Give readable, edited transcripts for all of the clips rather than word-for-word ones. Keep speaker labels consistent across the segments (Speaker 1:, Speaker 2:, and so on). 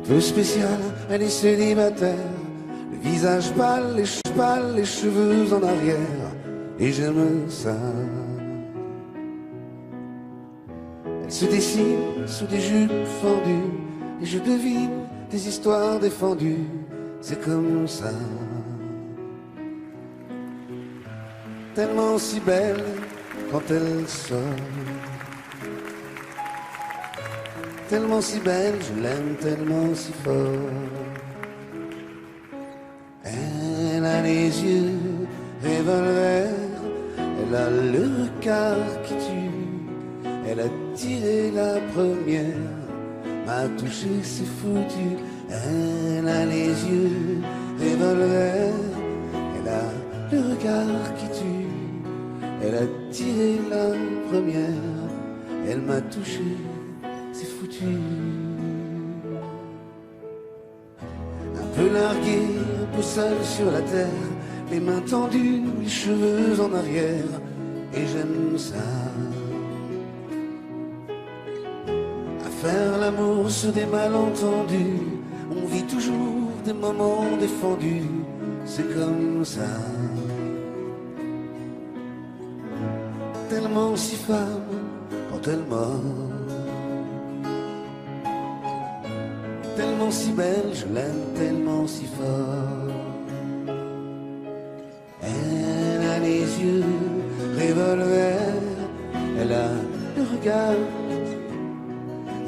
Speaker 1: Un peu spéciale, elle est célibataire, le visage pâle, les cheveux en arrière, et j'aime ça. Elle se dessine sous des jupes fendues, et je devine des histoires défendues, c'est comme ça. Tellement si belle quand elle sort, tellement si belle, je l'aime tellement si fort. Elle a les yeux revolver, elle a le regard qui tue, elle a tiré la première, m'a touché, c'est foutu. Elle a les yeux revolver, elle a le regard qui tue, elle a tiré la première, elle m'a touché, c'est foutu. Un peu largué, un peu seul sur la terre, les mains tendues, les cheveux en arrière, et j'aime ça. À faire l'amour sur des malentendus, on vit toujours des moments défendus, c'est comme ça. Tellement si femme quand elle mord, tellement si belle, je l'aime tellement si fort. Elle a les yeux revolver, elle a le regard,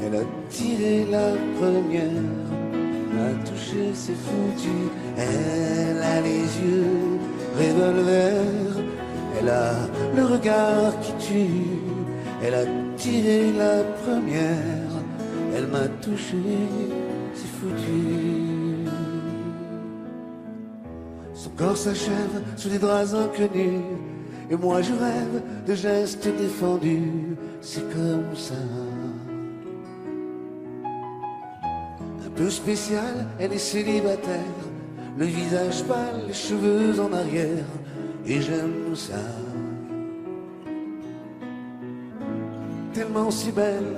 Speaker 1: elle a tiré la première, m'a touché, c'est foutu. Elle a les yeux revolver, elle a le regard qui tue, elle a tiré la première, elle m'a touché, c'est foutu. Son corps s'achève sous des draps inconnus, et moi je rêve de gestes défendus, c'est comme ça. Un peu spéciale, elle est célibataire, le visage pâle, les cheveux en arrière, et j'aime ça. Tellement si belle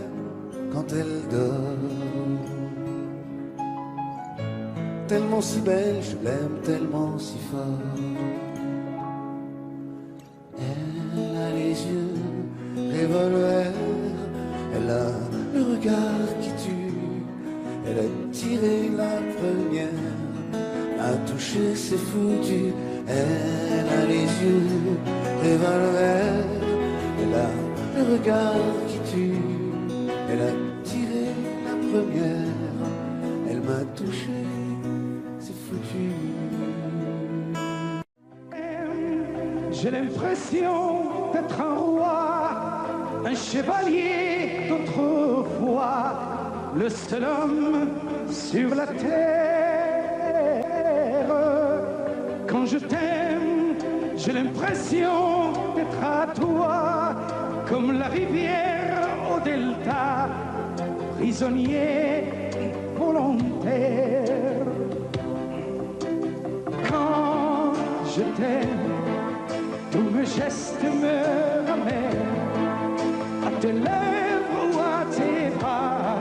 Speaker 1: quand elle dort, tellement si belle, je l'aime tellement si fort. Elle a les yeux revolver, elle a le regard qui tue, elle a tiré la première, m'a touché, c'est foutu. Elle a les yeux revolver, elle a le regard qui tue, elle a tiré la première, elle m'a touché, c'est foutu.
Speaker 2: J'ai l'impression d'être un roi, un chevalier d'autrefois, le seul homme sur la terre. Quand je t'aime, j'ai l'impression d'être à toi, comme la rivière au delta, prisonnier volontaire. Quand je t'aime, tous mes gestes me ramènent à tes lèvres ou à tes bras,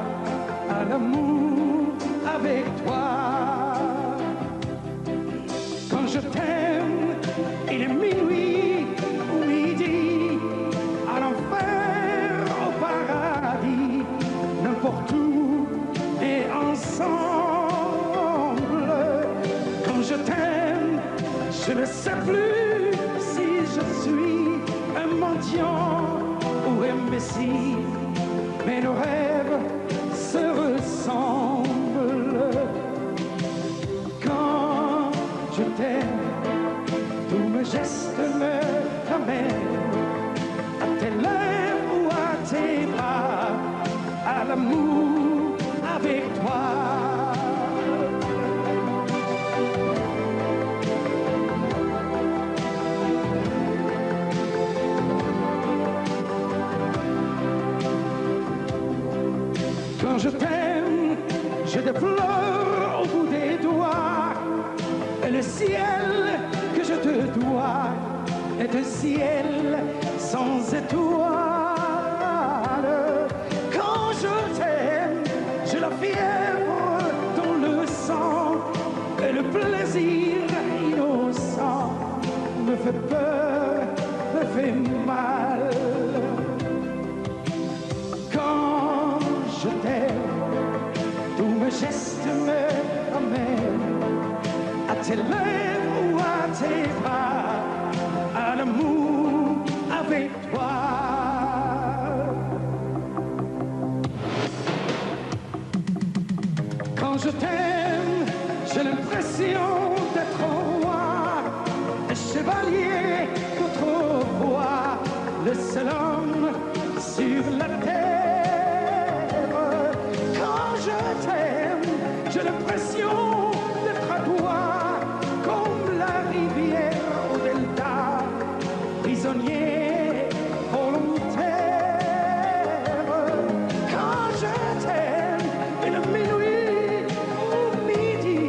Speaker 2: à l'amour avec toi. Quand je t'aime, il est minuit ou midi, à l'enfer, au paradis, n'importe où et ensemble. Quand je t'aime, je ne sais plus si je suis un mendiant ou un messie, mais nos rêves se ressemblent. Quand je t'aime, tous mes gestes me ramènent à tes lèvres ou à tes bras, à l'amour avec toi. Quand je t'aime, j'ai des fleurs au bout des doigts, et le ciel que je te dois est un ciel sans étoiles. Quand je t'aime, j'ai la fièvre fait peur, me fait mal. Quand je t'aime, tous mes gestes me ramènent à tes lèvres ou à tes bras, à l'amour avec toi. Quand je t'aime, j'ai l'impression d'être roi, un chevalier d'autrefois, le seul homme sur la terre. Quand je t'aime, j'ai l'impression d'être à toi, comme la rivière au delta, prisonnier volontaire. Quand je t'aime, une minuit ou midi,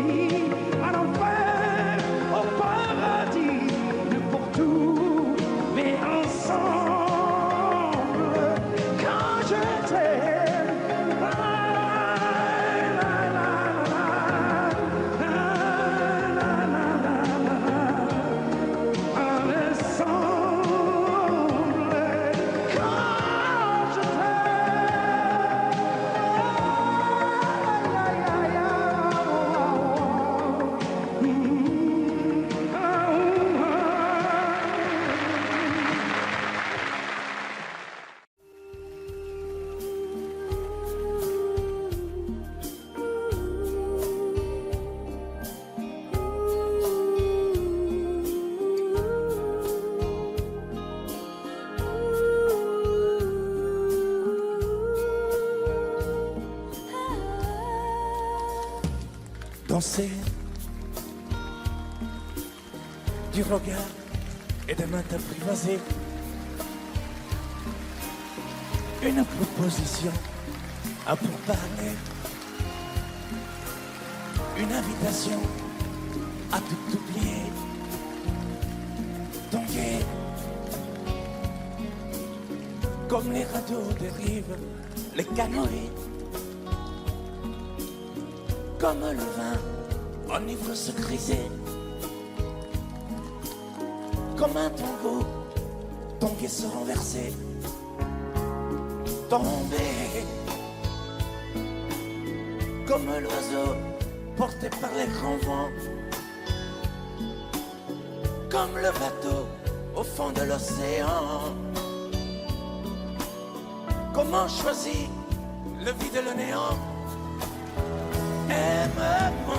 Speaker 2: à l'enfer, au paradis, n'importe où, mais ensemble. Quand je t'aime, la, la, la, la, la, la, la, la, ensemble. Quand je
Speaker 1: danser du regard et des mains apprivoisées, une proposition à pourparler, une invitation à tout oublier, tanguer comme les radeaux dérivent, les canoës. Comme le vin, enivre se griser. Comme un tango, tanguer se renverser. Tomber. Comme l'oiseau, porté par les grands vents. Comme le bateau, au fond de l'océan. Comment choisir le vide et le néant? Aime-moi,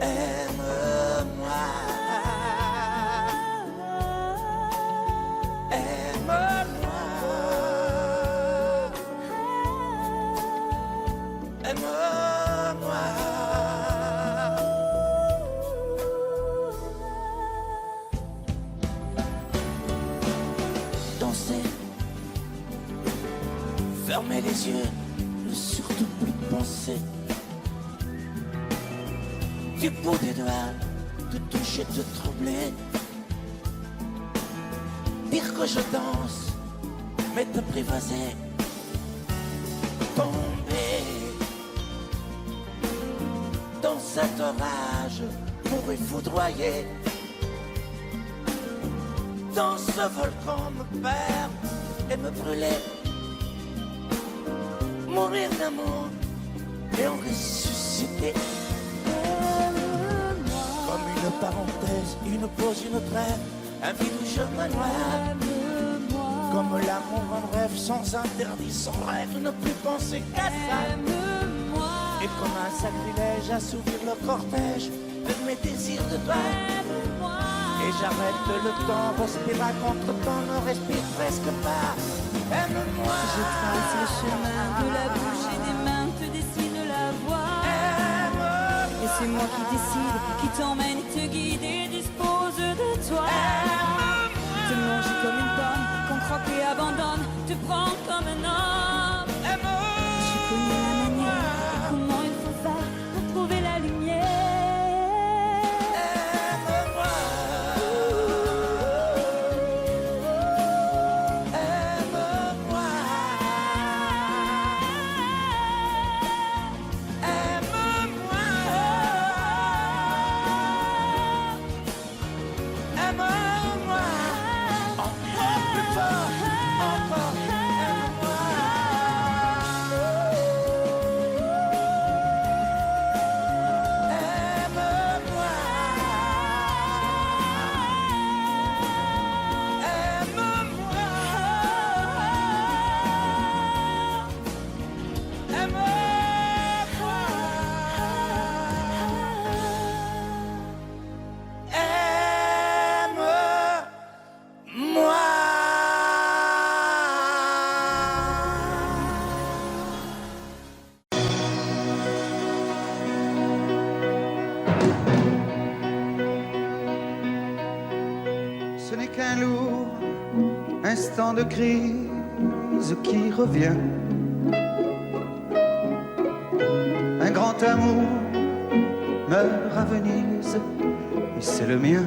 Speaker 1: aime-moi, aime-moi, aime-moi. Danser. Fermer les yeux, ne surtout plus penser. Du bout des doigts, te toucher, te troubler. Dire que je danse, mais t'apprivoiser. Tomber dans cet orage pour y foudroyer. Dans ce volcan me perdre et me brûler. Mourir d'amour et en ressusciter. Comme une parenthèse, une pause, une trêve, un vide où je me noie. Comme l'amour en rêve, sans interdit, sans règle, ne plus penser qu'à ça. Et comme un sacrilège, assouvir le cortège de mes désirs de toi. Et j'arrête le temps, respire à contre-temps, ne respire presque pas. Aime-moi.
Speaker 3: Je trace le chemin de la bouche et des mains te dessine la voie. Et c'est moi qui décide, qui t'emmène, qui te guide et dispose de toi. Te manger comme une pomme, qu'on croque et abandonne, te prends comme un homme. Je connais la manière et comment il faut faire pour trouver la lumière.
Speaker 4: ce n'est qu'un lourd instant de crise qui revient. Un grand amour meurt à Venise, et c'est le mien.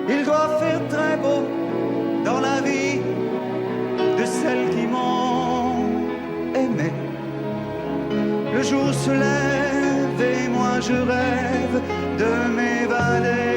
Speaker 4: Il doit faire très beau dans la vie de celles qui m'ont aimé. Le jour se lève et moi je rêve de m'évader.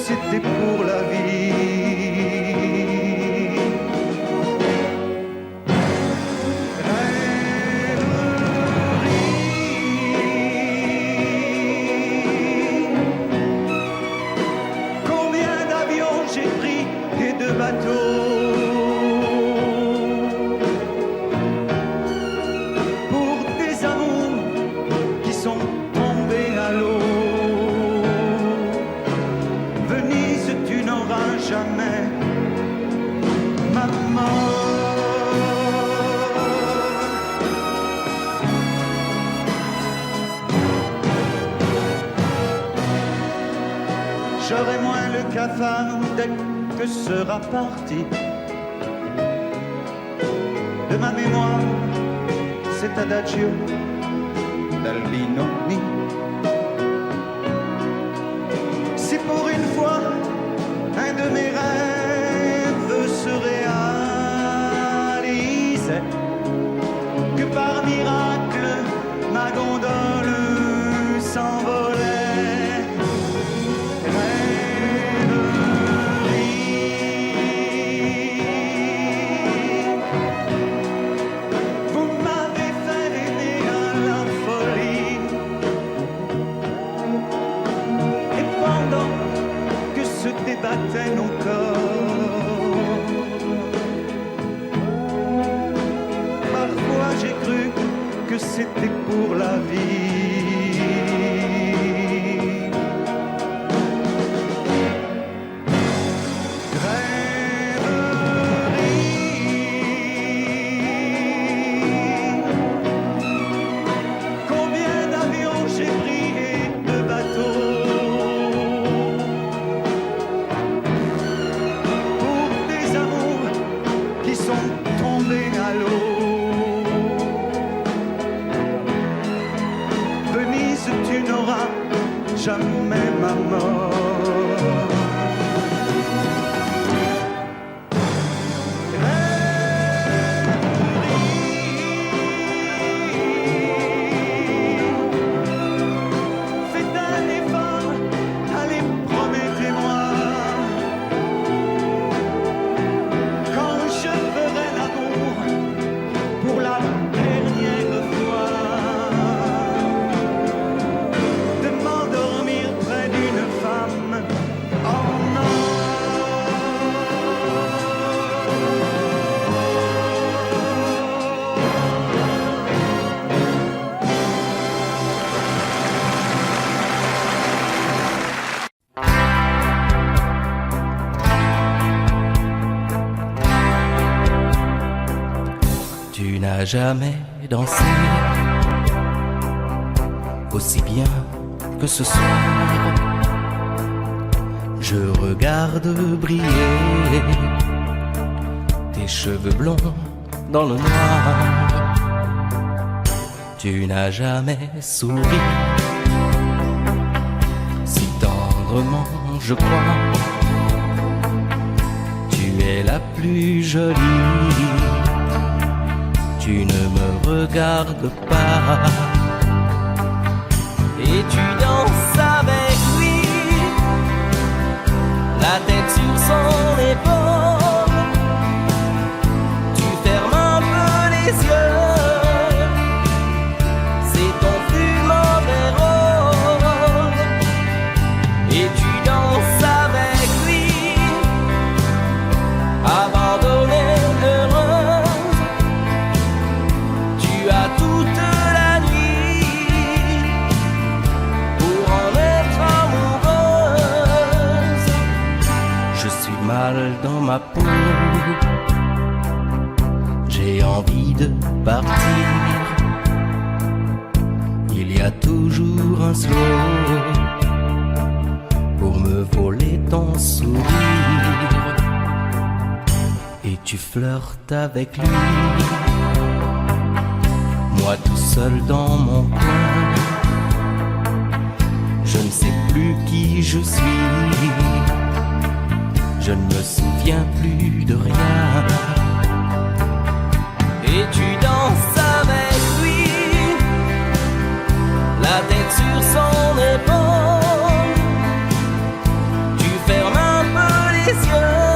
Speaker 4: C'était pour la vie. Rêverie. Combien d'avions j'ai pris et de bateaux pour des amours qui sont tombés à l'eau. Jamais maman. J'aurai moins le cafard dès que sera parti de ma mémoire cet adagio d'Albino. Si pour une fois un de mes rêves se réalisait, que par miracle ma gondole s'envolait. Rêverie. Vous m'avez fait aimer à la folie, et pendant que se débattaient nos corps, parfois j'ai cru que c'était pour la vie. Rêverie. Combien d'avions j'ai pris et de bateaux sont tombés à l'eau. Venise, tu n'auras jamais ma mort. Faites un effort, allez, promettez-moi. Pour la dernière fois, de m'endormir près d'une femme. Oh non.
Speaker 5: Tu n'as jamais dansé aussi bien que ce soir. Je regarde briller tes cheveux blonds dans le noir. Tu n'as jamais souri si tendrement, je crois. Tu es la plus jolie. Tu ne me regardes pas et tu danses avec lui, la tête sur son épaule. Tu fermes un peu les yeux, c'est ton fumant vert et tu danses avec lui. mal dans ma peau. J'ai envie de partir. Il y a toujours un slow pour me voler ton sourire. Et tu flirtes avec lui, moi tout seul dans mon coin. Je ne sais plus qui je suis, je ne me souviens plus de rien. Et tu danses avec lui, la tête sur son épaule. Tu fermes un peu les yeux,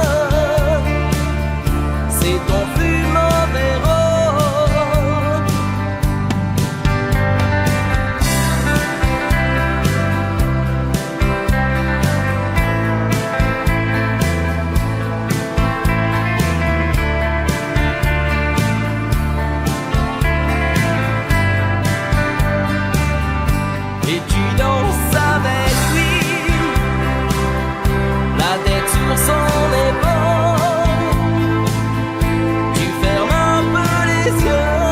Speaker 5: c'est ton plus mauvais rôle. Et tu danses avec lui, la tête sur son épaule. Tu fermes un peu les yeux,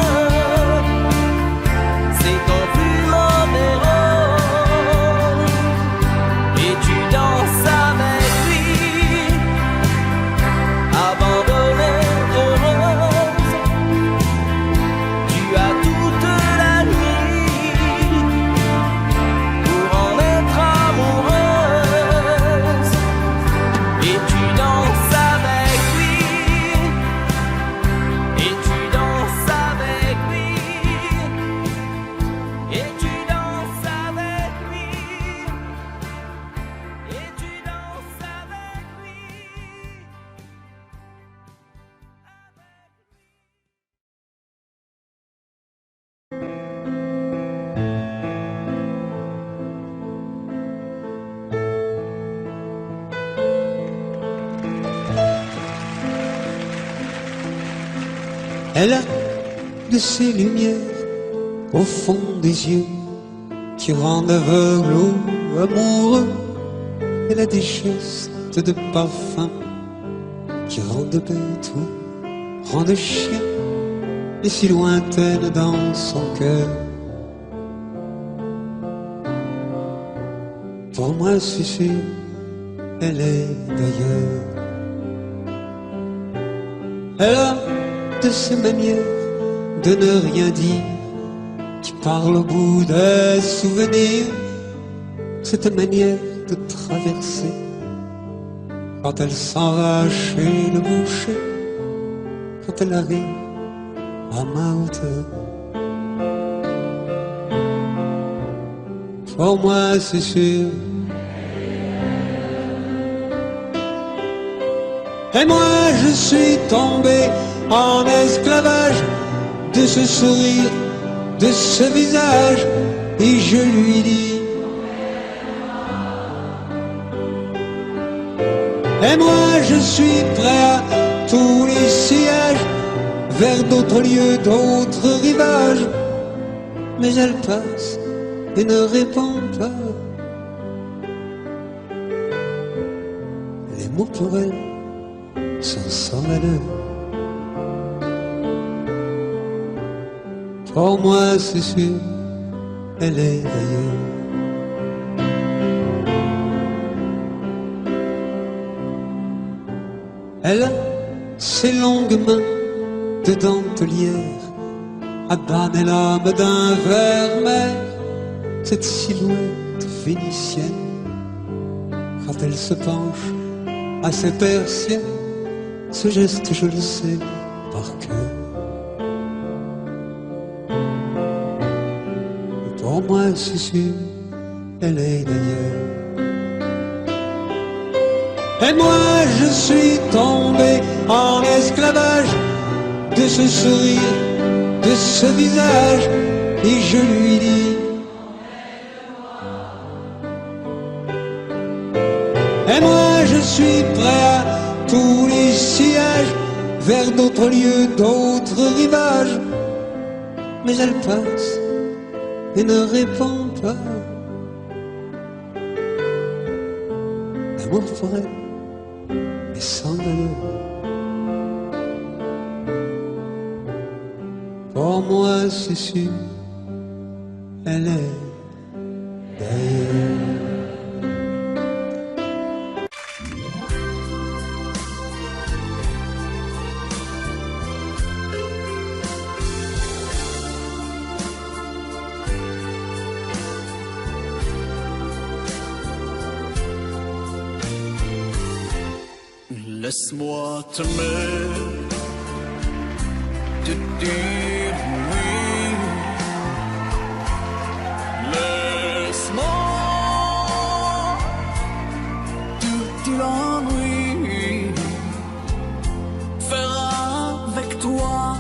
Speaker 5: c'est ton plus mauvais rôle. Et tu danses avec lui, abandonnée, heureuse. Tu as toute la nuit pour en être amoureuse. Et tu danses avec lui, et tu danses avec lui, et tu danses avec lui, et tu danses avec lui.
Speaker 6: Elle a de ces lumières au fond des yeux qui rendent aveugle ou amoureux. Elle a des gestes de parfum qui rendent bête ou rendent chien, et si lointaine dans son cœur. Pour moi c'est sûr, elle est d'ailleurs. Elle a de ces manières de ne rien dire qui parle au bout des souvenirs. Cette manière de traverser quand elle s'en va chez le boucher, quand elle arrive à ma hauteur. Pour moi c'est sûr. Et moi je suis tombé en esclavage de ce sourire, de ce visage, et je lui dis: et moi je suis prêt à tous les sillages, vers d'autres lieux, d'autres rivages. Mais elle passe et ne répond pas. Les mots pour elle sont sans valeur. Pour moi c'est sûr, elle est d'ailleurs. Elle a ses longues mains de dentelière à banner l'âme d'un ver-mer. Cette silhouette vénitienne, quand elle se penche à ses persiennes, ce geste je le sais par cœur. Pour moi c'est sûr, elle est d'ailleurs. Et moi je suis tombé en esclavage de ce sourire, de ce visage, et je lui dis: et moi je suis prêt à tous les sillages, vers d'autres lieux, d'autres rivages. Mais elle passe et ne répond pas. L'amour pour elle et s'en aller. Pour moi c'est sûr, elle est d'ailleurs.
Speaker 7: Laisse-moi t'aimer, te dire oui. Laisse-moi tout l'ennui, faire avec toi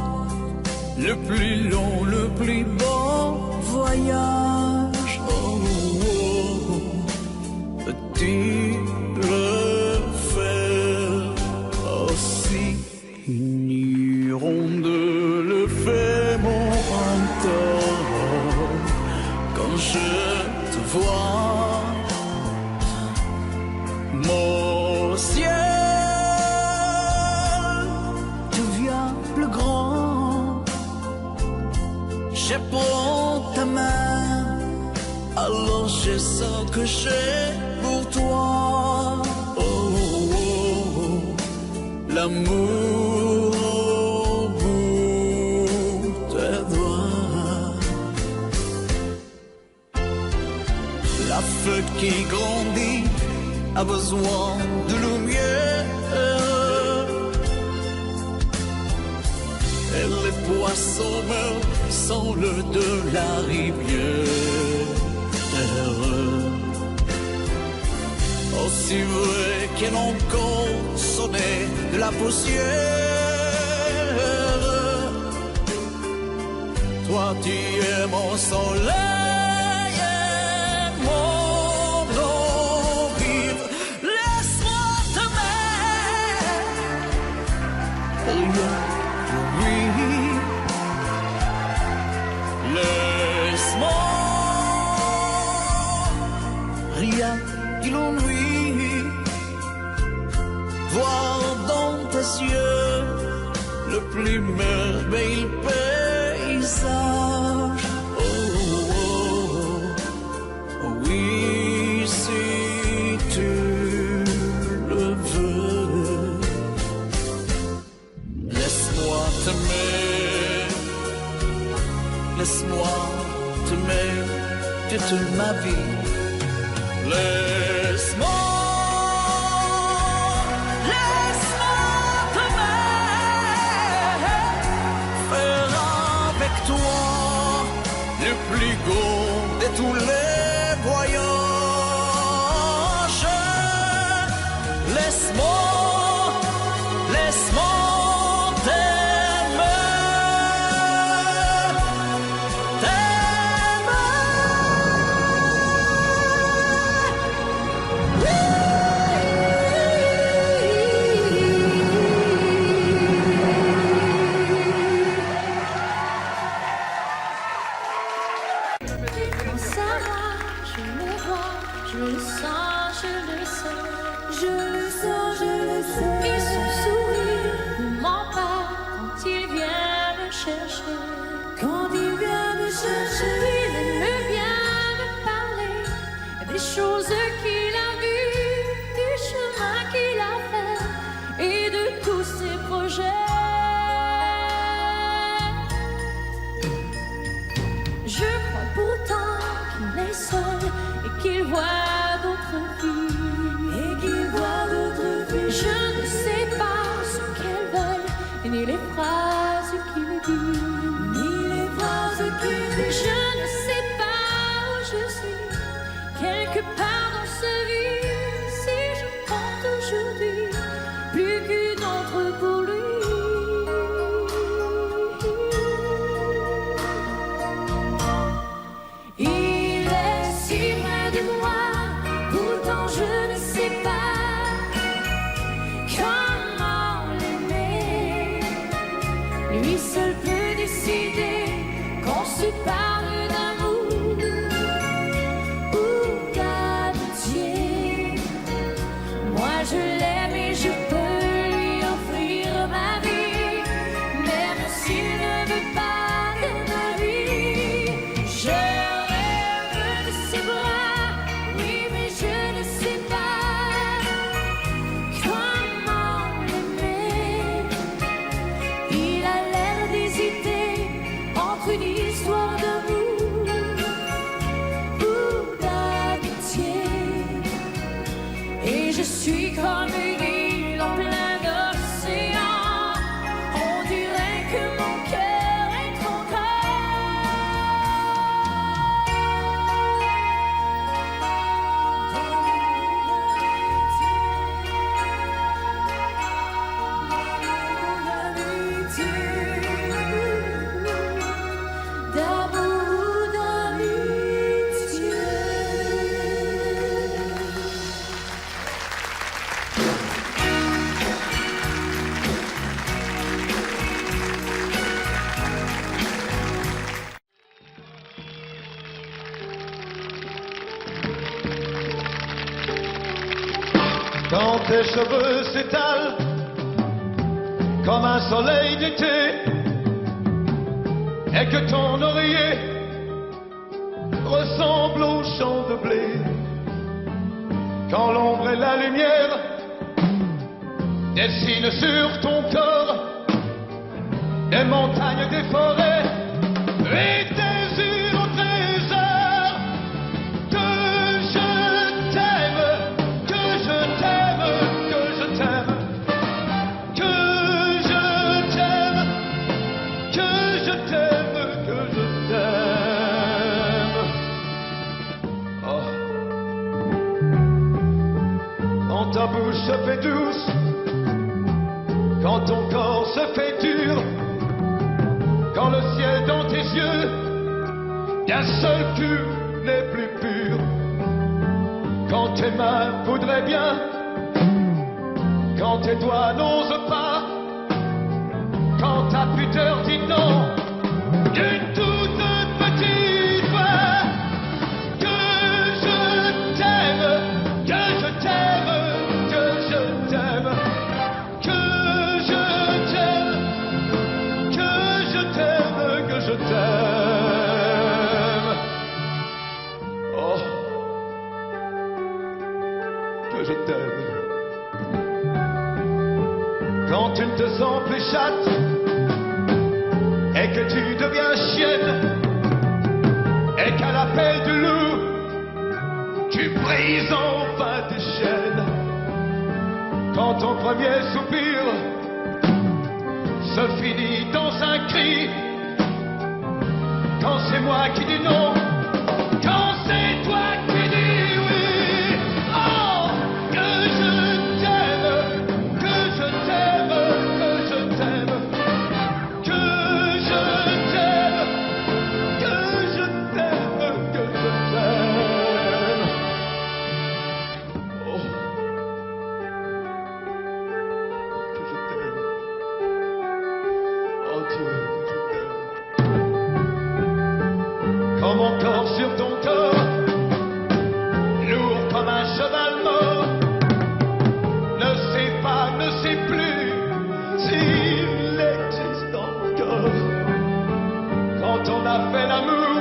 Speaker 7: le plus long, le plus beau voyage. Oh, oh, oh. Peux-tu le faire aussi? Ignorons de le faire, mon printemps, quand je te vois, mon ciel devient plus grand. Je prends ta main, alors je sens que j'ai pour toi. Oh, oh, oh, l'amour au bout des doigts. La feuille qui grandit a besoin de lumière, et les poissons meurent sans l'eau de la rivière. Aussi vrai qu'elle encore sonné de la poussière, toi tu es mon soleil et mon eau vive. Laisse-moi t'aimer, oui, laisse-moi rien que l'ennui, voir dans tes yeux le plus merveilleux paysage. Oh, oh, oh, oui, si tu le veux. Laisse-moi t'aimer, laisse-moi t'aimer toute ma vie. Laisse-moi, laisse-moi t'aimer, faire avec toi le plus beau de tous les voyages. Laisse-moi, laisse-moi
Speaker 3: Quand il vient me chercher, il aime bien me parler des choses qu'il a vues, du chemin qu'il a fait et de tous ses projets. Je crois pourtant qu'il est seul et qu'il voit d'autres filles, Je ne sais pas ce qu'elles veulent, ni les phrases qu'il dit. Je ne sais pas où je suis, quelque part dans ce vide. Si je compte aujourd'hui, plus qu'une autre pour lui. Il est si près de moi, pourtant je ne sais pas comment l'aimer. Lui seul peut décider qu'on se parle d'amour ou d'amitié. Moi je l'aime et je peux je suis comme une île en plein océan. On dirait que mon cœur est trop d'amour, d'amitié.
Speaker 2: Quand tes cheveux s'étalent comme un soleil d'été et que ton oreiller ressemble au champ de blé, quand l'ombre et la lumière dessinent sur ton corps des montagnes, des forêts et des îles au trésor, que je t'aime, que je t'aime, que je t'aime, que je t'aime, que je t'aime, que je t'aime. Oh. Quand ta bouche se fait douce, quand ton corps se fait dur, quand le ciel dans tes yeux, d'un seul cul n'est plus pur, quand tes mains voudraient bien, quand tes doigts n'osent pas, quand ta pudeur dit non, d'une toute petite voix, que je t'aime, que je t'aime, que je t'aime, que je t'aime, que je t'aime, que je t'aime. Oh, que je t'aime. Quand tu ne te sens plus chatte et que tu deviens chienne et qu'à l'appel du loup tu brises enfin tes chaînes, quand ton premier soupir se finit dans un cri, quand c'est moi qui dis non, quand c'est toi qui dis oui, oh, que je t'aime, que je t'aime, que je t'aime, que je t'aime, que je t'aime, que je t'aime. Oh, que je t'aime. Oh Dieu, que je t'aime. Quand mon corps sur ton corps, lourd comme un cheval mort, ne sait pas, ne sait plus s'il existe encore. Quand on a fait l'amour,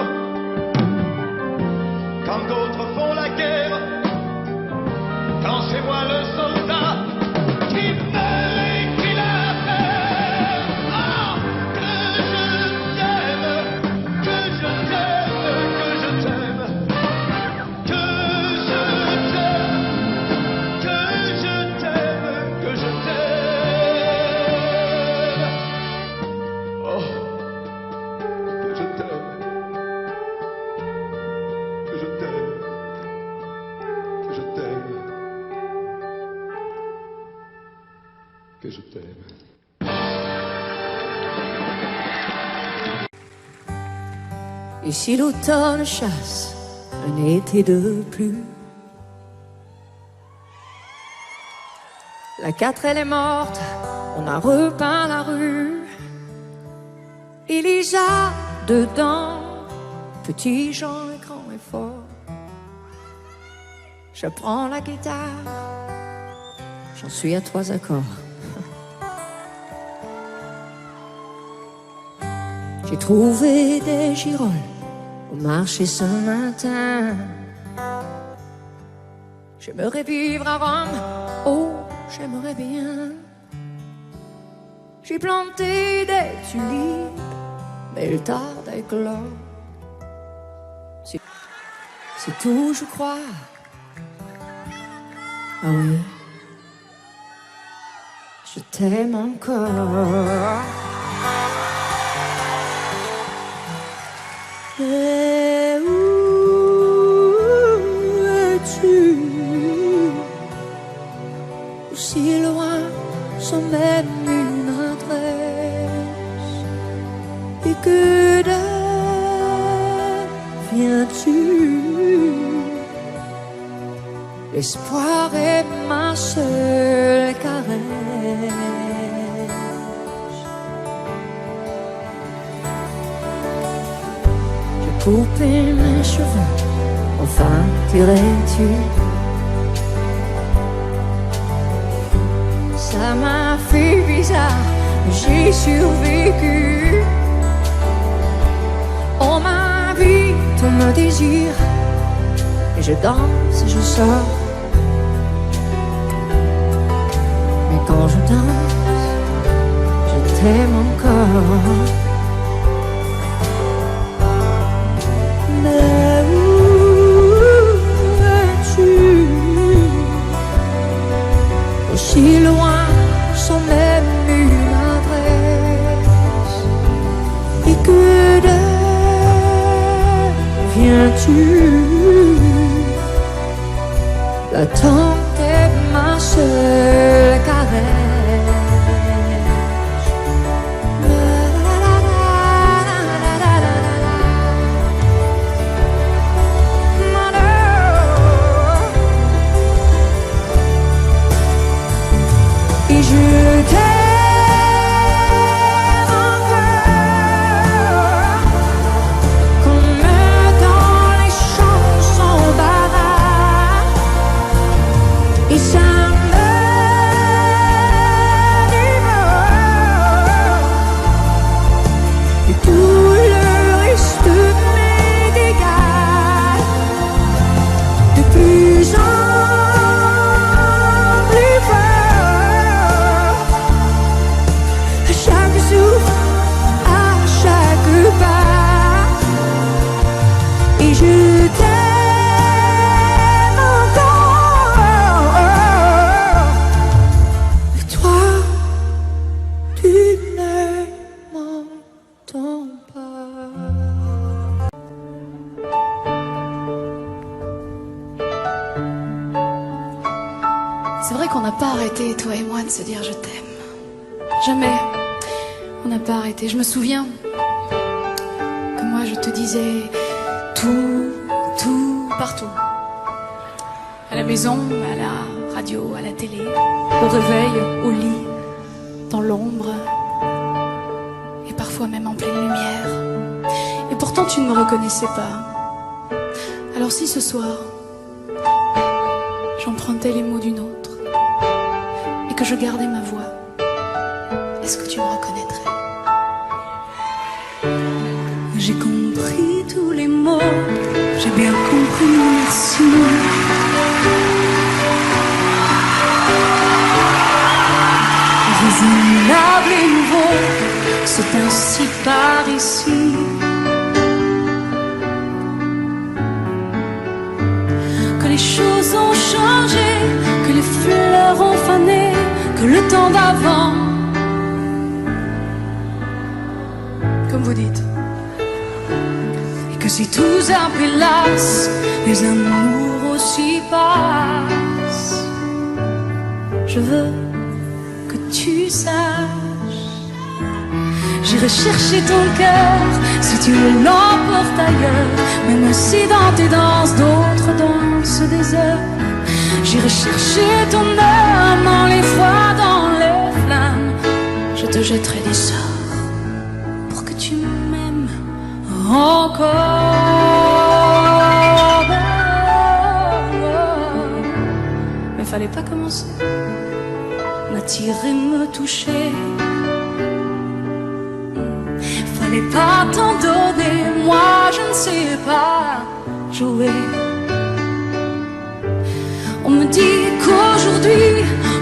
Speaker 2: comme d'autres font la guerre, quand c'est moi le soldat qui meurt et qui la perd. Oh, que je t'aime, que je t'aime, que je t'aime, que je t'aime, que je t'aime, que je t'aime. Oh, que je t'aime, que je t'aime, que je t'aime, que je t'aime.
Speaker 3: Et si l'automne chasse un été de plus, la 4 elle est morte, on a repeint la rue. Et Lisa dedans, petit Jean et grand et fort. Je prends la guitare, j'en suis à 3 accords. J'ai trouvé des girolles au marché Saint-Martin. J'aimerais vivre à Rome, oh, j'aimerais bien. J'ai planté des tulipes, mais elles tardent à éclore. C'est tout, je crois. Ah oui, je t'aime encore. Mais où es-tu? Aussi loin, sans même une adresse. Et que deviens-tu? L'espoir est ma seule caresse. J'ai coupé mes cheveux, enfin dirais-tu? Ça m'a fait bizarre, j'ai survécu. On m'invite, on me désire, et je danse et je sors. Mais quand je danse, je t'aime encore. Mais où es-tu? Aussi loin, sans même une adresse. Et que deviens-tu? L'attente est ma seule caresse. Et je t'aime encore, comme dans les chansons baraques. Et ça me dévore. Et tout le reste m'est égal. De plus en plus fort. À chaque souffle, à chaque pas. Et je t'aime encore. Et toi, tu ne m'entends pas.
Speaker 8: C'est vrai qu'on n'a pas arrêté, toi et moi, de se dire je t'aime. Jamais. On n'a pas arrêté. Je me souviens que moi je te disais tout, partout. À la maison, à la radio, à la télé, au réveil, au lit, dans l'ombre, et parfois même en pleine lumière. Et pourtant tu ne me reconnaissais pas. Alors si ce soir, j'empruntais les mots d'une autre, et que je gardais ma voix, est-ce que tu me reconnaîtrais?
Speaker 3: J'ai compris tous les mots, j'ai bien compris, merci. Raisonnable et nouveau, c'est ainsi par ici. Que les choses ont changé, que les fleurs ont fané, que le temps d'avant,
Speaker 8: Comme vous dites.
Speaker 3: et que si tout s'appelasse, les amours aussi passent. Je veux que tu saches, j'irai chercher ton cœur si tu l'emportes ailleurs, même si dans tes danses d'autres dansent des heures. J'irai chercher ton âme dans les froids, dans les flammes. Je te jetterai des sorts pour que tu m'aimes encore. Mais fallait pas commencer, m'attirer, me toucher. Fallait pas t'en donner, moi je ne sais pas jouer. On me dit qu'aujourd'hui,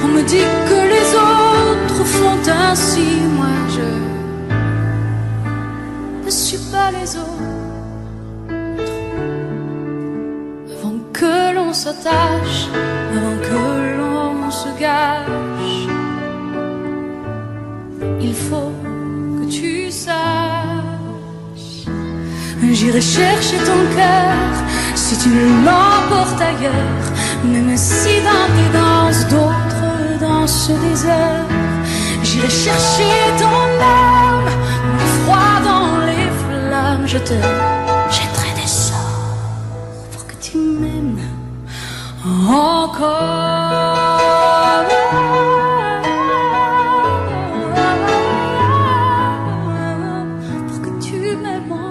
Speaker 3: on me dit que les autres font ainsi. Moi je ne suis pas les autres. Avant que l'on s'attache, avant que l'on
Speaker 8: J'irai chercher ton cœur si tu l'emportes ailleurs, même si dans tes danses d'autres dansent ce désert. J'irai chercher ton âme, mon froid dans les flammes. Je te jetterai des sorts pour que tu m'aimes encore. Pour que tu m'aimes encore.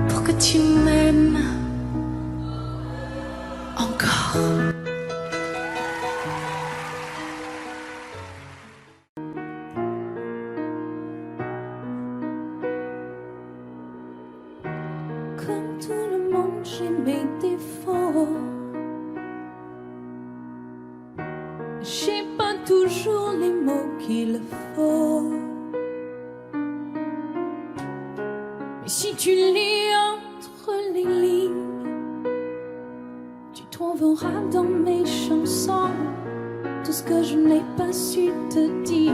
Speaker 8: Pour que tu m'aimes encore.
Speaker 3: Comme tout le monde, j'ai mes défauts. J'ai pas toujours les mots qu'il faut. Mais si tu lis entre les lignes, tu trouveras dans mes chansons tout ce que je n'ai pas su te dire.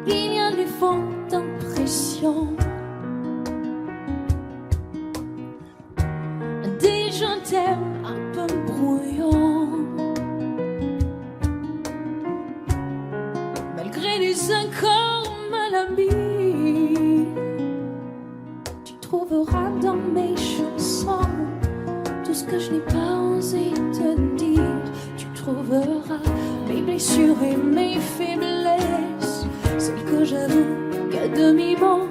Speaker 3: Il y a des fautes d'impression, des je t'aime un peu brouillons, malgré les accords malhabiles. Tu trouveras dans mes chansons tout ce que je n'ai pas osé te dire. Tu trouveras mes blessures et mes faiblesses, celles que j'avoue qu'à demi-mot.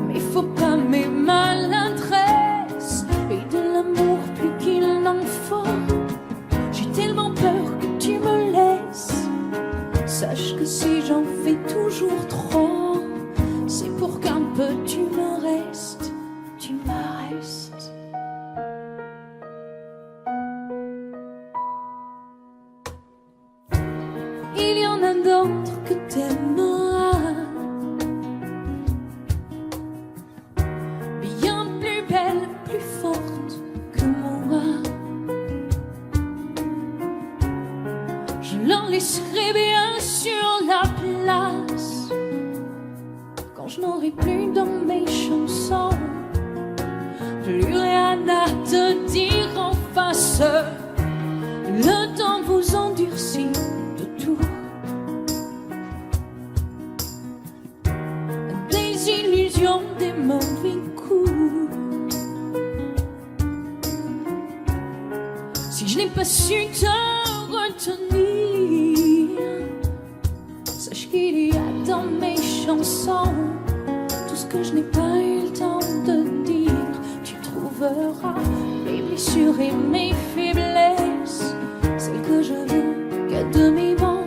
Speaker 3: Mais faut pas mes maladresses et de l'amour plus qu'il n'en faut. J'ai tellement peur que tu me laisses. Sache que si j'en fais toujours trop, c'est pour qu'un peu tu me restes, tu me restes. Il y en a d'autres que t'aimeras, bien plus belles, plus fortes que moi. Je leur laisserai bien sûr la place quand je n'aurai plus dans mes chansons plus rien à te dire en face. Le temps vous endurcit de tout, des illusions, des mauvais coups. Si je n'ai pas su te retenir, sache qu'il y a dans mes chansons tout ce que je n'ai pas eu le temps de dire. Tu trouveras mes blessures et mes faiblesses, celles que j'avoue qu'à demi-mot.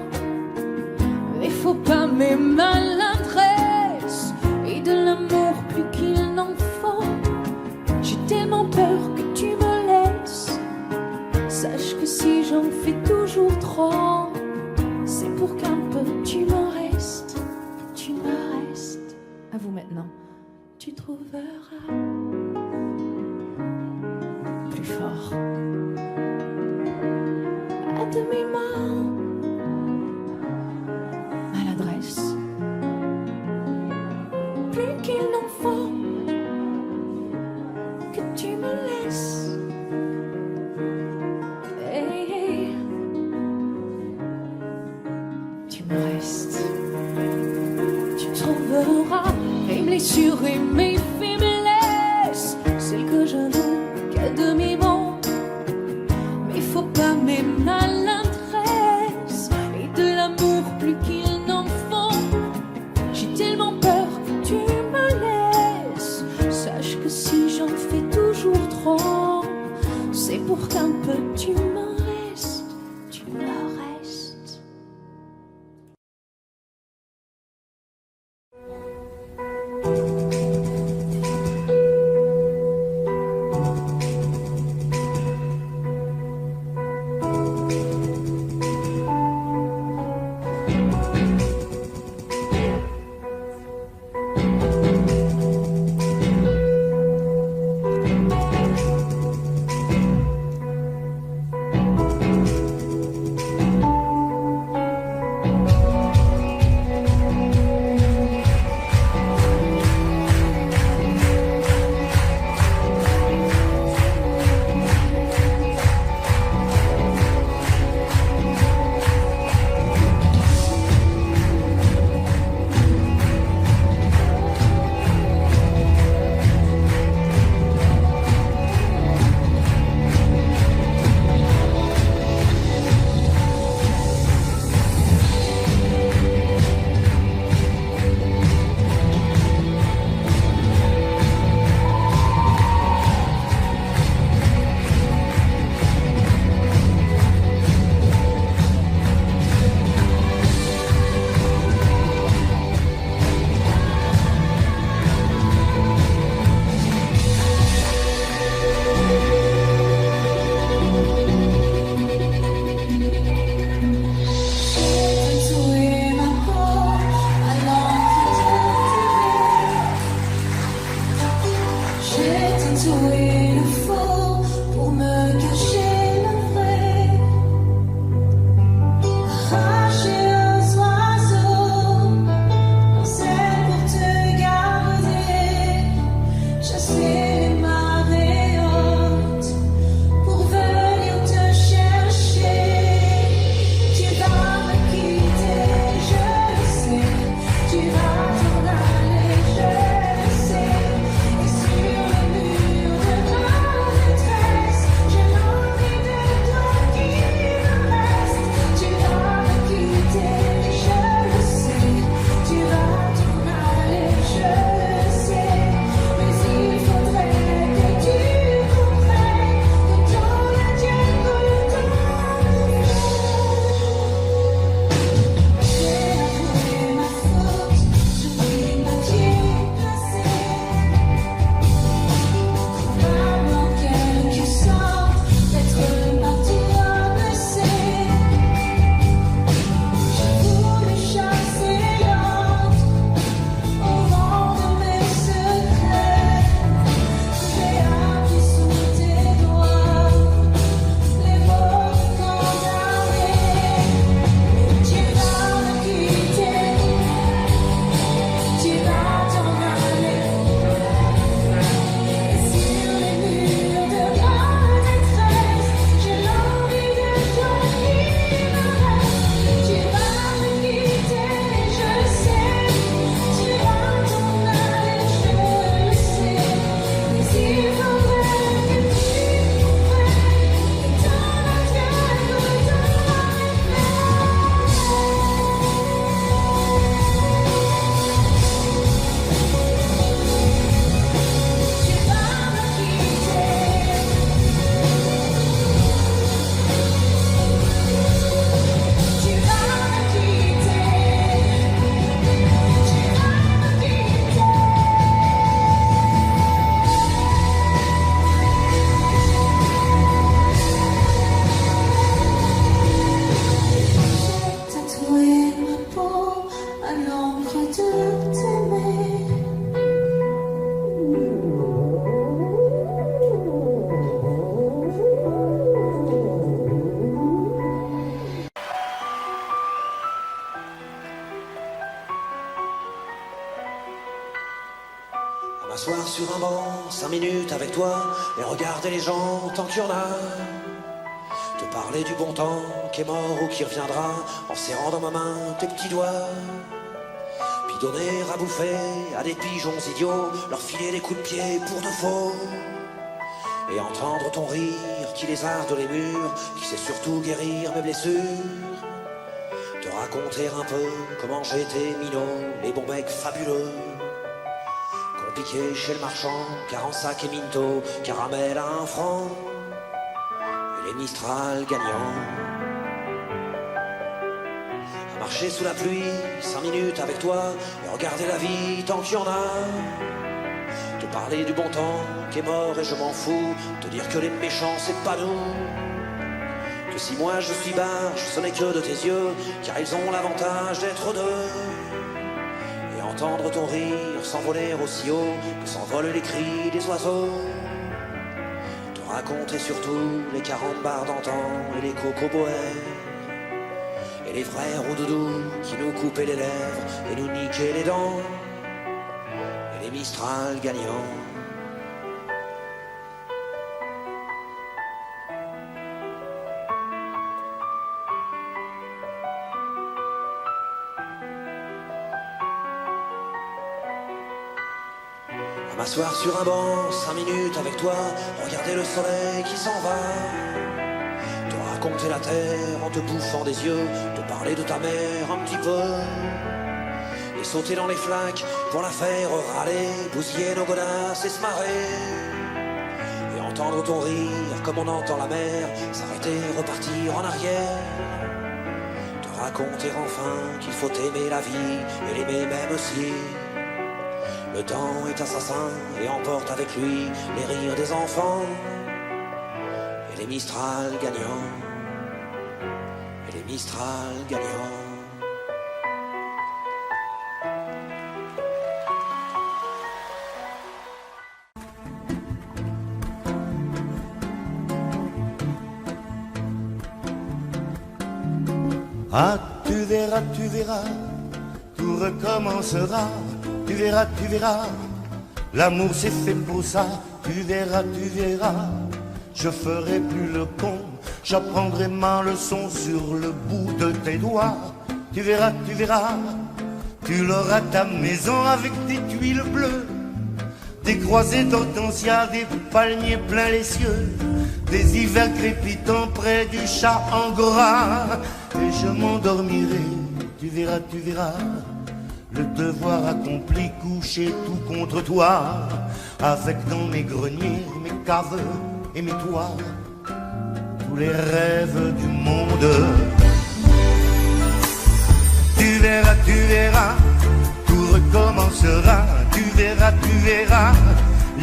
Speaker 3: Mais faut pas mes maladresses et de l'amour plus qu'il n'en faut. J'ai tellement peur que tu me laisses. Sache que si j'en fais toujours trop, c'est pour qu'un peu tu me restes, tu me restes. À vous maintenant. Tu trouveras plus fort à demi-mot, maladresse plus qu'il n'en faut, que tu me laisses. Hey, hey. Tu me restes. Tu trouveras mes blessures et mes faiblesses, celles que j'avoue qu'à demi-mot. Mais faut pas mes maladresses et de l'amour plus qu'il n'en faut. J'ai tellement peur que tu me laisses. Sache que si j'en fais toujours trop, c'est pour qu'un peu tu me restes, tu me restes. tout et le faux pour me cacher le vrai. Arracher aux oiseaux, on sait pour te garder, chasser les marées hautes pour venir te chercher. Tu vas me quitter, je le sais, tu vas t'en aller, je le sais. Et sur le mur de ma détresse, j'ai l'envie de toi qui me reste. Tu vas me quitter, je le sais, tu vas t'en aller, je le sais. Mais il faudrait que tu comprennes que ton adieu coule dans le j'ai avoué ma faute, j'oublie ma pied placé. Coupable en quelque sorte d'être martyr blessé. J'ai voulu chasser l'ordre au vent de mes secrets. J'ai appris sous tes doigts les mots condamnés. Tu vas me quitter, tu vas t'en aller. Et sur les murs de ma détresse, j'ai l'envie de toi qui me reste. Tu vas me quitter, je le sais, tu vas t'en aller, je le sais. Mais il faudrait que tu comprennes que ton adieu coule dans mes Tu vas me quitter, tu vas me quitter, tu vas me quitter. J'ai tatoué ma peau à l'encre de t'aimer.
Speaker 9: À m'asseoir sur un banc, 5 minutes avec toi, et regarder les gens tant qu'il y en a. Te parler du bon temps qui est mort ou qui reviendra, en serrant dans ma main tes petits doigts. Puis donner à bouffer à des pigeons idiots, leur filer des coups de pied pour de faux. Et entendre ton rire qui lézarde les murs, qui sait surtout guérir mes blessures. Te raconter un peu comment j'étais minot, les bons mecs fabuleux. Compliqué chez le marchand, car en sac et minto, caramel à 1 franc. Et les Mistral gagnants. À marcher sous la pluie, 5 minutes avec toi, et regarder la vie tant qu'il y en a. Te parler du bon temps qui est mort et je m'en fous, te dire que les méchants c'est pas nous. Que si moi je suis barge, ce n'est que de tes yeux, car ils ont l'avantage d'être deux. Et entendre ton rire s'envoler aussi haut que s'envolent les cris des oiseaux. Te raconter surtout les 40 bars d'antan et les cocoboers. Et les frères roudoudous qui nous coupaient les lèvres et nous niquaient les dents. Et les Mistral gagnants. À m'asseoir sur un banc, 5 minutes avec toi, regarder le soleil qui s'en va. Te raconter la terre en te bouffant des yeux, te parler de ta mère un petit peu. Et sauter dans les flaques pour la faire râler, bousiller nos godasses et se marrer. Et entendre ton rire comme on entend la mer, s'arrêter, repartir en arrière. Te raconter enfin qu'il faut aimer la vie et l'aimer même aussi. Le temps est assassin et emporte avec lui les rires des enfants. Et les Mistral gagnants. Et les Mistral gagnants.
Speaker 1: Ah, tu verras, tout recommencera. Tu verras, l'amour c'est fait pour ça. Tu verras, je ferai plus le con. J'apprendrai ma leçon sur le bout de tes doigts. Tu verras, tu l'auras ta maison avec des tuiles bleues, des croisées d'hortensia, des palmiers plein les cieux, des hivers crépitants près du chat angora. Et je m'endormirai, tu verras, le devoir accompli, couché tout contre toi, avec dans mes greniers, mes caves et mes toits, tous les rêves du monde. Tu verras, tout recommencera. Tu verras,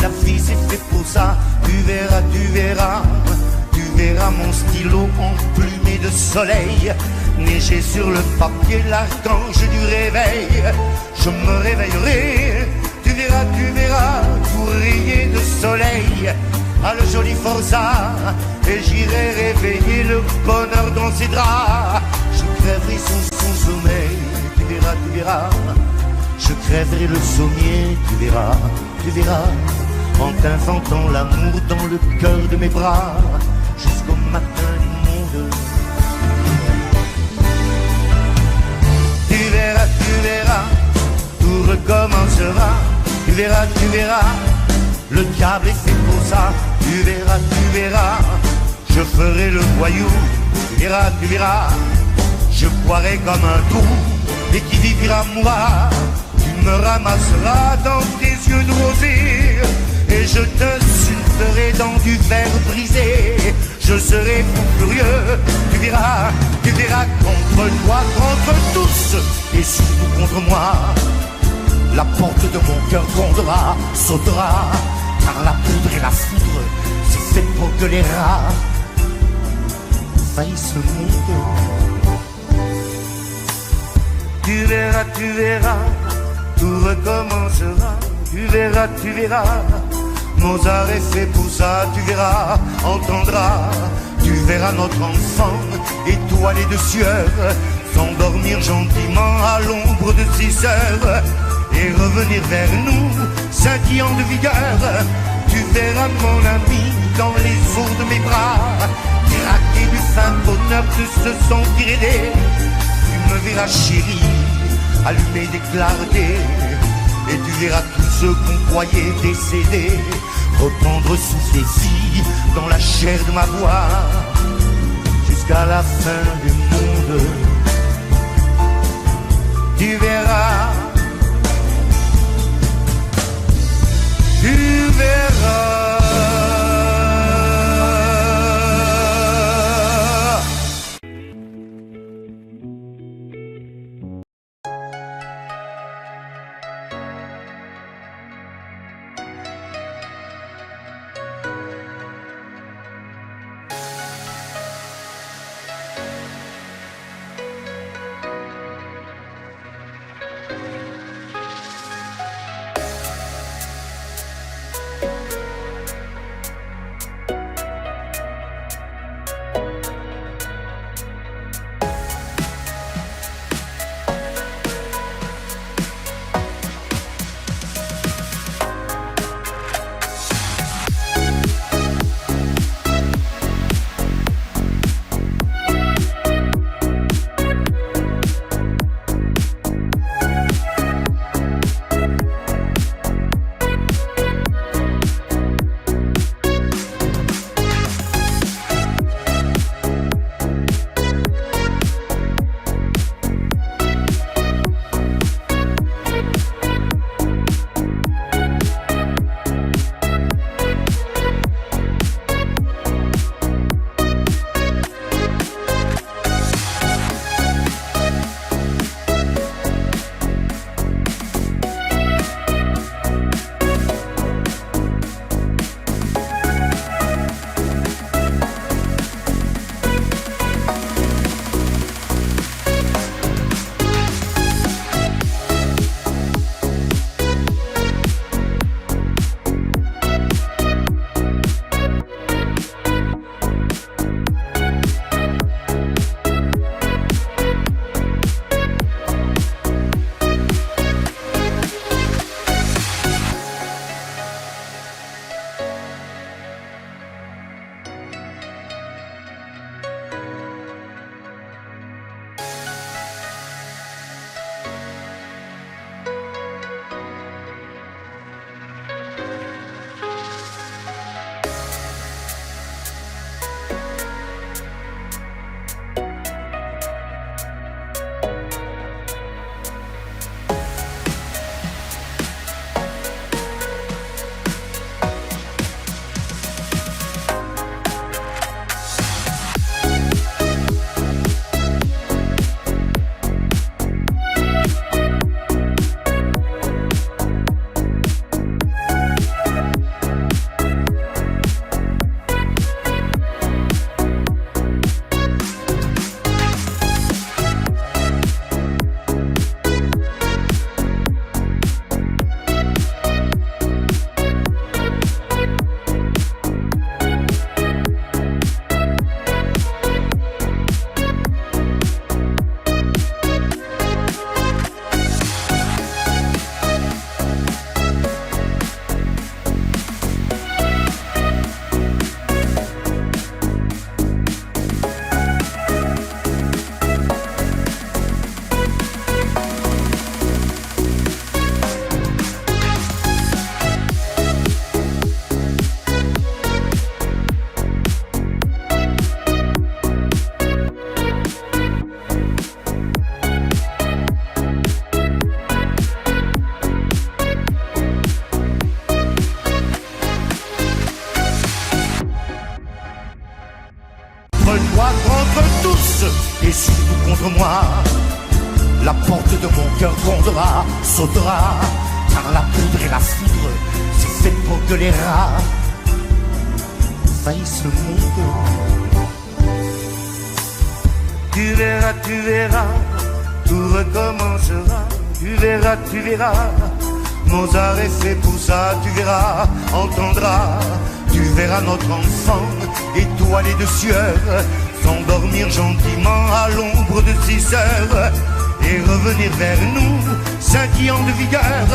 Speaker 1: la vie c'est fait pour ça. Tu verras mon stylo emplumé de soleil, neiger sur le papier l'archange du réveil. Je me réveillerai, tu verras, pour rayer de soleil à le joli Forza, et j'irai réveiller le bonheur dans ses draps. Je crèverai son sommeil, tu verras, je crèverai le sommier, tu verras, en t'inventant l'amour dans le cœur de mes bras, jusqu'au matin du monde. Tu verras, tout recommencera. Tu verras, le diable est fait pour ça. Tu verras, je ferai le voyou. Tu verras, je boirai comme un trou, et qui vivra moi, tu me ramasseras dans tes yeux de rosée, et je t'insulterai dans du verre brisé. Je serai fou furieux, tu verras, contre toi, contre tous, et surtout contre moi. La porte de mon cœur grondera, sautera, car la poudre et la foudre, c'est fait pour que les rats faillissent le monde. Tu verras, tout recommencera. Tu verras, Mozart est fait pour ça. Tu verras, entendras, tu verras notre enfant étoilé de sueur s'endormir gentiment à l'ombre de ses sœurs et revenir vers nous, scintillant de vigueur. Tu verras mon ami dans les eaux de mes bras, craquer du fin bonheur de se sentir aidé. Tu me verras chérie, allumer des clartés, et tu verras tous ceux qu'on croyait décédés reprendre souffle ici dans la chair de ma voix jusqu'à la fin du monde. Tu verras, tu verras.
Speaker 10: sautera, car la poudre et la foudre, c'est fait pour que les rats envahissent le monde. Tu verras, tout recommencera. Tu verras, Mozart est fait pour ça. Tu verras, entendras, tu verras notre enfant étoilé de sueur s'endormir gentiment à l'ombre de 6 heures et revenir vers nous, scintillant de vigueur.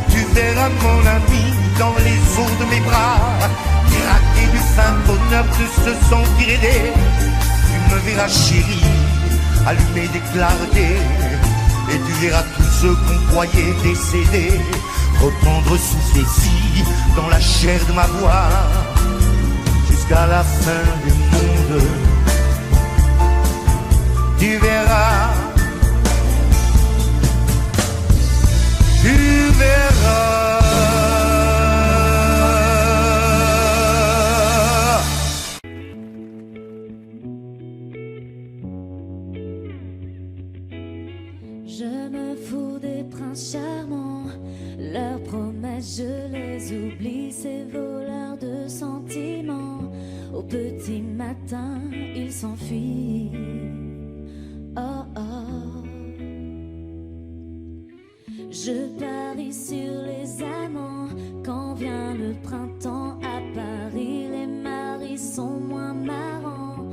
Speaker 10: Tu verras mon ami dans les eaux de mes bras, craquer du fin bonheur de se sentir aidé. Tu me verras chérie, allumer des clartés, et tu verras tous ceux qu'on croyait décédés reprendre souffle ici dans la chair de ma voix jusqu'à la fin du monde. Tu verras, tu verras.
Speaker 3: Je me fous des princes charmants, leurs promesses je les oublie, ces voleurs de sentiments. Au petit matin ils s'enfuient. Oh oh. Je parie sur les amants, quand vient le printemps à Paris, les maris sont moins marrants,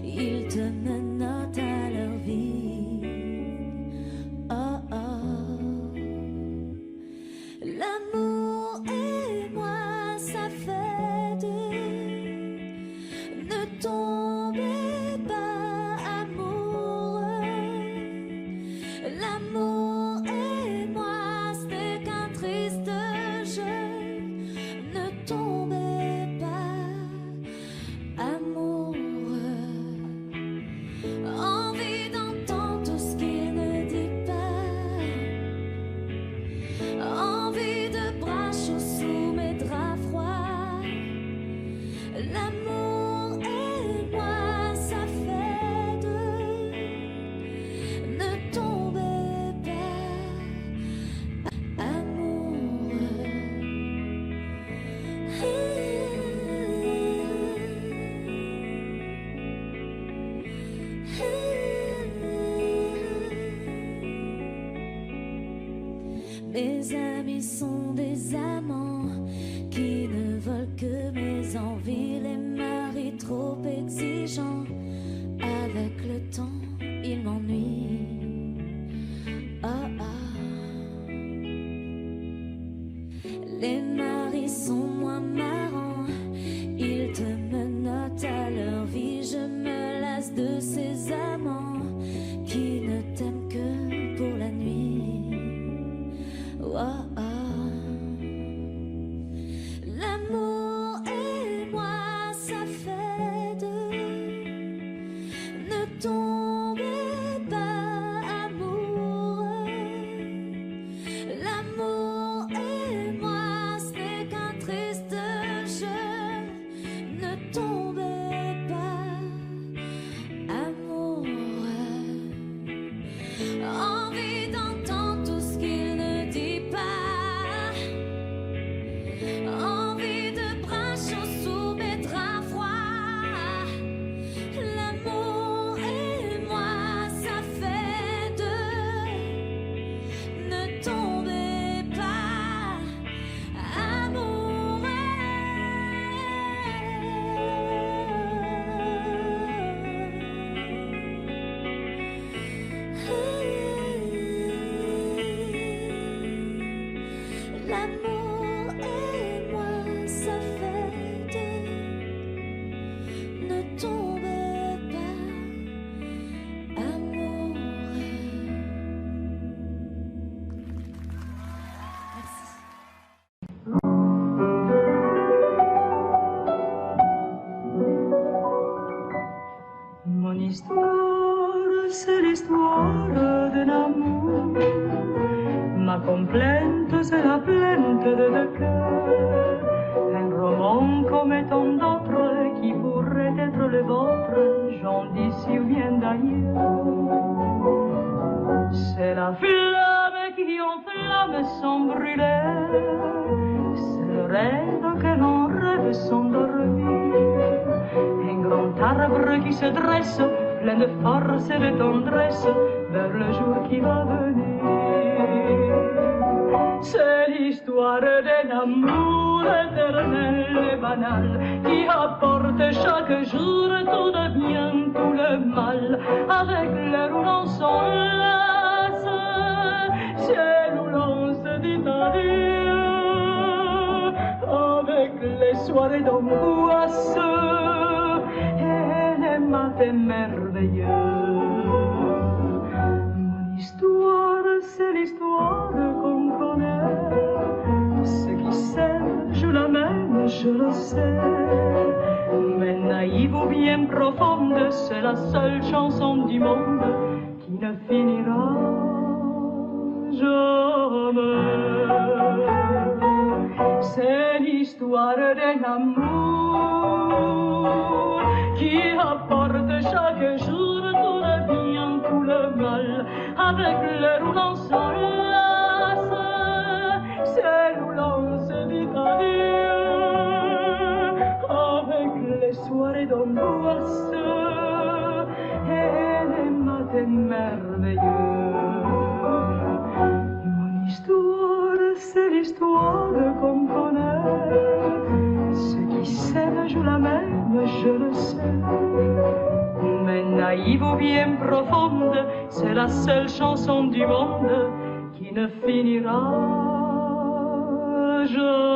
Speaker 3: ils te menottent à leur vie. Oh oh. L'amour et moi ça fait deux, ne tombez pas amoureux. L'amour et moi c'était qu'un triste jeu, ne tombez pas amoureux. Envie d'entendre tout ce qu'il ne dit pas, envie de bras chauds sous mes draps froids. L'amour et moi ça fait deux, ne tombez pas amoureux. Mes amis sont des amants qui ne veulent que mes envies, les maris trop exigeants, avec le temps ils m'ennuient. Oh oh. Les maris sont moins marrants, ils te menottent à leur vie, je me lasse de ces amants qui ne t'aiment que pour la nuit. Oh, oh. L'amour et moi ça fait deux, ne tombez pas amoureux. L'amour et moi c'est qu'un triste jeu, ne tombez pas amoureux. Envie d'entendre tout ce qu'il ne dit pas, envie de bras chauds sous mes draps froids. L'amour et moi ça fait deux, ne tombez pas amoureux. L'amour et moi ça fait deux, ne tombez pas amoureux.
Speaker 11: Mon histoire, c'est l'histoire d'un amour. Ma complainte, c'est la plainte de deux cœurs. Un roman comme tant d'autres qui pourrait être le vôtre, j'en dis si bien d'ailleurs. C'est la flamme qui enflamme brûlait. C'est le rêve que l'on rêve sans dormir. Un grand arbre qui se dresse, plein de force et de tendresse, vers le jour qui va venir. C'est l'histoire d'un amour éternel et banal qui apporte chaque jour tout le bien, tout le mal. Avec l'heure où l'on s'enlace, ciel où l'on se dit adieu. Avec les soirées d'angoisse et les matins merveilleux. Mon histoire, c'est l'histoire qu'on connaît. Ceux qui s'aiment jouent la même, je le sais. Mais naïve ou bien profonde, c'est la seule chanson du monde qui ne finira jamais. C'est l'histoire d'un amour qui apporte chaque jour tout le bien, tout le mal. Avec l'heure où l'on s'enlace, c'est où l'on se dit adieu. Avec les soirées d'angoisse et les matins merveilleux. Mon histoire, c'est l'histoire qu'on connaît. Ceux qui s'aiment jouent la même, je le sais. Mais naïve ou bien profonde, c'est la seule chanson du monde qui ne finira jamais.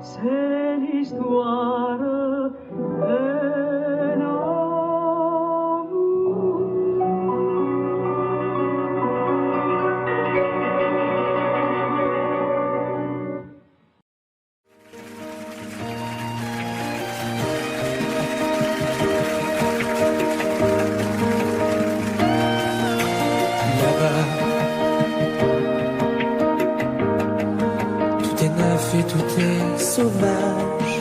Speaker 11: C'est l'histoire d'un
Speaker 5: Et tout est sauvage.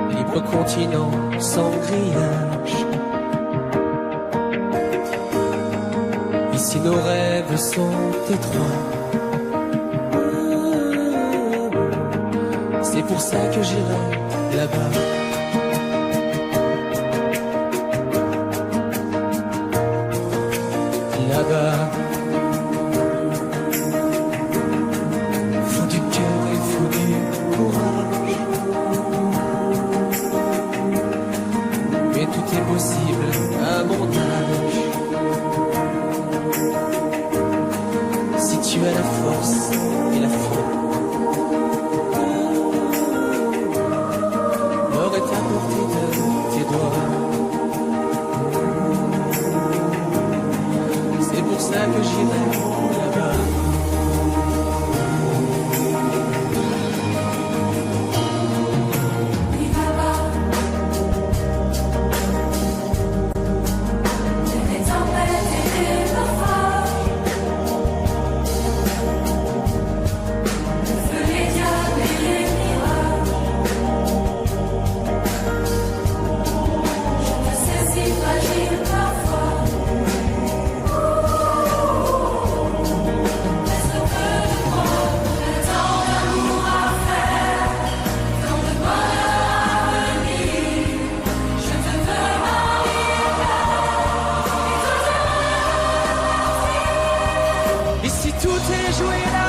Speaker 5: Libre continent sans grillage. Ici nos rêves sont étroits. C'est pour ça que j'irai là-bas. Là-bas. Possible à mon âge. Si tu as la force et la foi, l'or est à portée de tes doigts. C'est pour ça que j'irai là-bas. Tout est joué là.